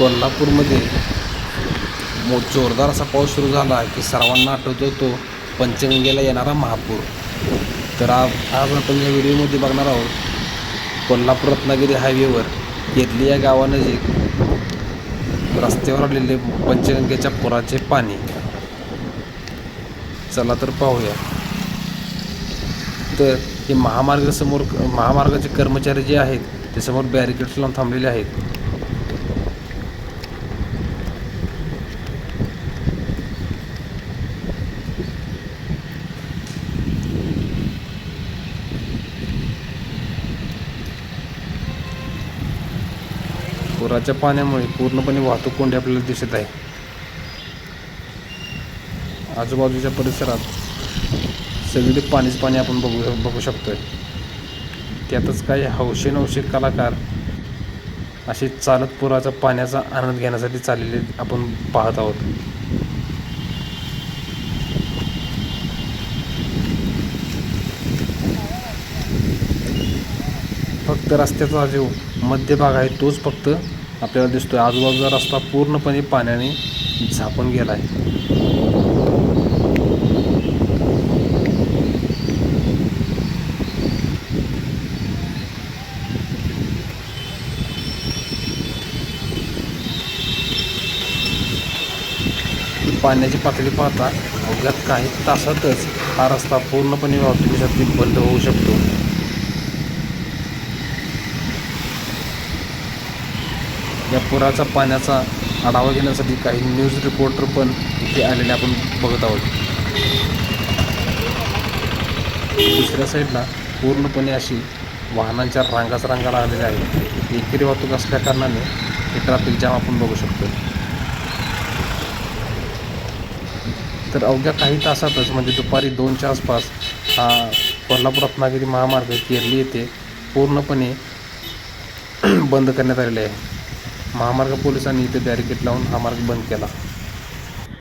कोल्हापूरमध्ये जोरदार असा पाऊस सुरू झाला की सर्वांना आठवतो तो पंचगंगेला येणारा महापूर. तर आज आपण या व्हिडिओमध्ये बघणार आहोत कोल्हापूर रत्नागिरी हायवेवर केतली या गावानजीक रस्त्यावर आलेले पंचगंगेच्या पुराचे पाणी. चला तर पाहूया. तर हे महामार्गाचे कर्मचारी जे आहेत ते समोर बॅरिकेड्स लावून थांबलेले आहेत. पुराच्या पाण्यामुळे पूर्णपणे वाहतूक कोंडी आपल्याला दिसत आहे. आजूबाजूच्या परिसरात सगळीकडे पाणीच पाणी आपण बघू शकतोय. त्यातच काही हौशे कलाकार असे चालत पुराचा पाण्याचा आनंद घेण्यासाठी चाललेले आपण पाहत आहोत. फक्त रस्त्याचा जो मध्यभाग आहे तोच फक्त आपल्याला दिसतोय. आजूबाजूचा रस्ता पूर्णपणे पाण्याने झाकून गेला आहे. पाण्याची पातळी पाहता अवघ्या काही तासातच हा रस्ता पूर्णपणे वाहतुकीसाठी बंद होऊ शकतो. या पुराचा पाण्याचा आढावा घेण्यासाठी काही न्यूज रिपोर्टर पण इथे आलेले आपण बघत आहोत. दुसऱ्या साईडला पूर्णपणे अशी वाहनांच्या रांगा लागलेल्या आहेत. एकेरी वाहतूक असल्या कारणाने हे ट्रॅफिक जाम आपण बघू शकतो. तर अवघ्या काही तासातच म्हणजे दुपारी 2च्या आसपास हा कोल्हापूर रत्नागिरी महामार्ग केरली येथे पूर्णपणे बंद करण्यात आलेले आहे. महामार्ग पोलिसांनी इथे बॅरिकेड लावून हा मार्ग बंद केला.